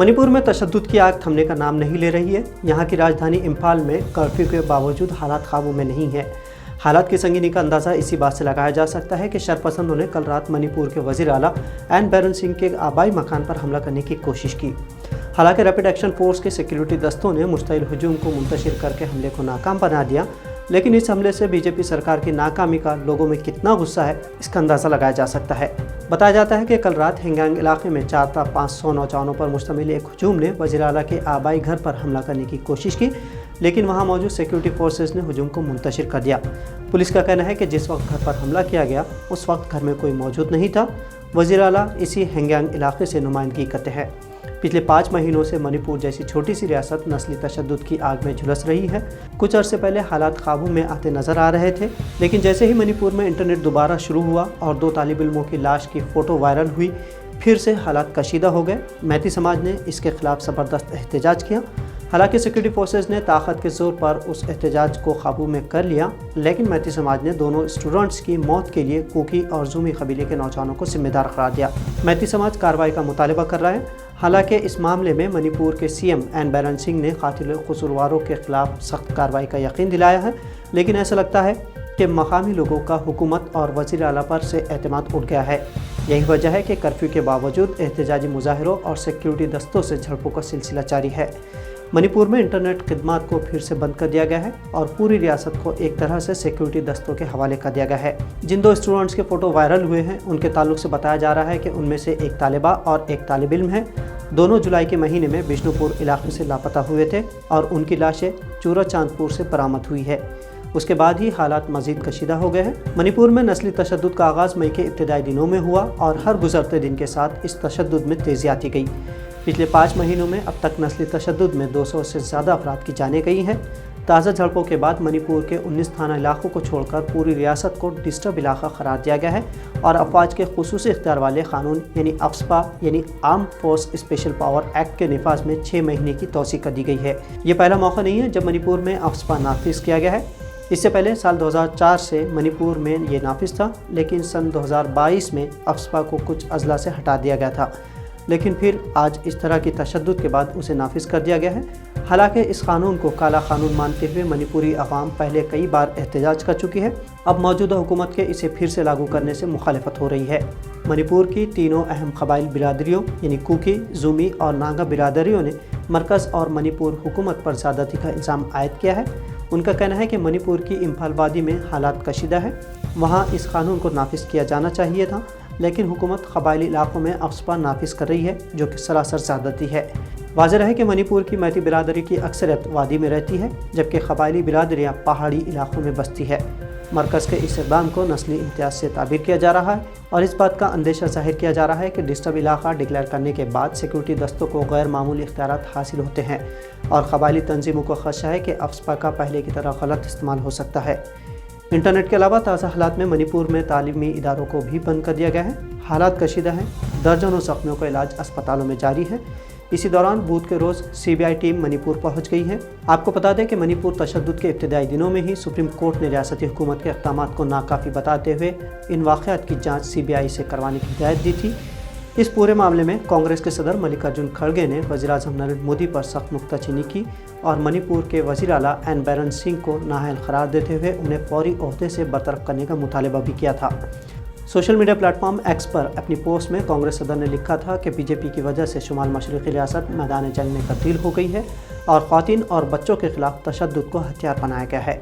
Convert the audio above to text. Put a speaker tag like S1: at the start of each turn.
S1: منی پور میں تشدد کی آگ تھمنے کا نام نہیں لے رہی ہے۔ یہاں کی راجدھانی امپھال میں کرفیو کے باوجود حالات قابو میں نہیں ہے۔ حالات کی سنگینی کا اندازہ اسی بات سے لگایا جا سکتا ہے کہ شرپسندوں نے کل رات منی پور کے وزیر اعلیٰ این بیرن سنگھ کے آبائی مکان پر حملہ کرنے کی کوشش کی۔ حالانکہ ریپڈ ایکشن فورس کے سیکیورٹی دستوں نے مشتعل ہجوم کو منتشر کر کے حملے کو ناکام بنا دیا، لیکن اس حملے سے بی جے پی سرکار کی ناکامی کا لوگوں میں کتنا غصہ ہے، اس کا اندازہ لگایا جا سکتا ہے۔ بتایا جاتا ہے کہ کل رات ہنگانگ علاقے میں 4 تا 500 نوجوانوں پر مشتمل ایک ہجوم نے وزیر اعلیٰ کے آبائی گھر پر حملہ کرنے کی کوشش کی، لیکن وہاں موجود سیکیورٹی فورسز نے ہجوم کو منتشر کر دیا۔ پولیس کا کہنا ہے کہ جس وقت گھر پر حملہ کیا گیا اس وقت گھر میں کوئی موجود نہیں تھا۔ وزیر اعلیٰ اسی ہنگانگ علاقے سے نمائندگی کرتے ہیں۔ پچھلے 5 مہینوں سے منی پور جیسی چھوٹی سی ریاست نسلی تشدد کی آگ میں جھلس رہی ہے۔ کچھ عرصے پہلے حالات قابو میں آتے نظر آ رہے تھے، لیکن جیسے ہی منی پور میں انٹرنیٹ دوبارہ شروع ہوا اور 2 طالب علموں کی لاش کی فوٹو وائرل ہوئی، پھر سے حالات کشیدہ ہو گئے۔ میتی سماج نے اس کے خلاف زبردست احتجاج کیا۔ حالانکہ سیکورٹی فورسز نے طاقت کے زور پر اس احتجاج کو قابو میں کر لیا، لیکن میتی سماج نے دونوں اسٹوڈنٹس کی موت کے لیے کوکی اور زومی قبیلے کے نوجوانوں کو ذمہ دار قرار دیا۔ میتی سماج کارروائی کا مطالبہ کر رہا ہے۔ حالانکہ اس معاملے میں منی پور کے سی ایم این بیرن سنگھ نے قاتل قصورواروں کے خلاف سخت کارروائی کا یقین دلایا ہے، لیکن ایسا لگتا ہے کہ مقامی لوگوں کا حکومت اور وزیر اعلیٰ پر سے اعتماد اٹھ گیا ہے۔ یہی وجہ ہے کہ کرفیو کے باوجود احتجاجی مظاہروں اور سیکیورٹی دستوں سے جھڑپوں کا سلسلہ جاری ہے۔ منی پور میں انٹرنیٹ خدمات کو پھر سے بند کر دیا گیا ہے اور پوری ریاست کو ایک طرح سے سیکیورٹی دستوں کے حوالے کر دیا گیا ہے۔ جن 2 اسٹوڈنٹس کے فوٹو وائرل ہوئے ہیں ان کے تعلق سے بتایا جا رہا ہے کہ ان میں سے ایک طالبہ اور ایک طالب علم ہے۔ دونوں جولائی کے مہینے میں بشنو پور علاقے سے لاپتہ ہوئے تھے اور ان کی لاشیں چورا چاند پور سے برآمد ہوئی ہے۔ اس کے بعد ہی حالات مزید کشیدہ ہو گئے ہیں۔ منی پور میں نسلی تشدد کا آغاز مئی کے ابتدائی دنوں میں ہوا اور ہر گزرتے دن کے ساتھ اس تشدد میں تیزی آتی گئی۔ پچھلے 5 مہینوں میں اب تک نسلی تشدد میں 200 سے زیادہ افراد کی جانیں گئی ہیں۔ تازہ جھڑپوں کے بعد منی پور کے 19 تھانہ علاقوں کو چھوڑ کر پوری ریاست کو ڈسٹرب علاقہ قرار دیا گیا ہے اور افواج کے خصوصی اختیار والے قانون یعنی افسپا یعنی armed force special power act کے نفاذ میں 6 مہینے کی توسیع کر دی گئی ہے۔ یہ پہلا موقع نہیں ہے جب منی پور میں افسپا نافذ کیا گیا ہے۔ اس سے پہلے سال 2004 سے منی پور میں یہ نافذ تھا، لیکن سن 2022 میں افسپا کو کچھ اضلاع سے ہٹا دیا گیا تھا، لیکن پھر آج اس طرح کی تشدد کے بعد اسے نافذ کر دیا گیا ہے۔ حالانکہ اس قانون کو کالا قانون مانتے ہوئے منی پوری عوام پہلے کئی بار احتجاج کر چکی ہے، اب موجودہ حکومت کے اسے پھر سے لاگو کرنے سے مخالفت ہو رہی ہے۔ منی پور کی تینوں اہم قبائل برادریوں یعنی کوکی، زومی اور ناگا برادریوں نے مرکز اور منی پور حکومت پر زیادتی کا الزام عائد کیا ہے۔ ان کا کہنا ہے کہ منی پور کی امپھال وادی میں حالات کشیدہ ہے، وہاں اس قانون کو نافذ کیا جانا چاہیے تھا، لیکن حکومت قبائلی علاقوں میں افسپا نافذ کر رہی ہے جو کہ سراسر زیادتی ہے۔ واضح ہے کہ منی پور کی میتی برادری کی اکثریت وادی میں رہتی ہے، جبکہ قبائلی برادریاں پہاڑی علاقوں میں بستی ہے۔ مرکز کے اس اقدام کو نسلی امتیاز سے تعبیر کیا جا رہا ہے اور اس بات کا اندیشہ ظاہر کیا جا رہا ہے کہ ڈسٹرب علاقہ ڈکلیئر کرنے کے بعد سیکورٹی دستوں کو غیر معمولی اختیارات حاصل ہوتے ہیں اور قبائلی تنظیموں کو خدشہ ہے کہ افسپا کا پہلے کی طرح غلط استعمال ہو سکتا ہے۔ انٹرنیٹ کے علاوہ تازہ حالات میں منی پور میں تعلیمی اداروں کو بھی بند کر دیا گیا ہے۔ حالات کشیدہ ہیں، درجنوں زخمیوں کا علاج اسپتالوں میں جاری ہے۔ اسی دوران بدھ کے روز سی بی آئی ٹیم منی پور پہنچ گئی ہے۔ آپ کو بتا دیں کہ منی پور تشدد کے ابتدائی دنوں میں ہی سپریم کورٹ نے ریاستی حکومت کے اقدامات کو ناکافی بتاتے ہوئے ان واقعات کی جانچ سی بی آئی سے کروانے کی ہدایت دی تھی۔ اس پورے معاملے میں کانگریس کے صدر ملکارجن کھڑگے نے وزیر اعظم نریندر مودی پر سخت نکتہ چینی کی اور منی پور کے وزیر اعلیٰ این بیرن سنگھ کو نااہل قرار دیتے ہوئے انہیں فوری عہدے سے برطرف کرنے کا مطالبہ بھی کیا تھا۔ Social media platform X پر اپنی پوسٹ میں کانگریس صدر نے لکھا تھا کہ بی جے پی کی وجہ سے شمال مشرقی ریاست میدان جنگ میں تبدیل ہو گئی ہے اور خواتین اور بچوں کے خلاف تشدد کو ہتھیار بنایا گیا ہے۔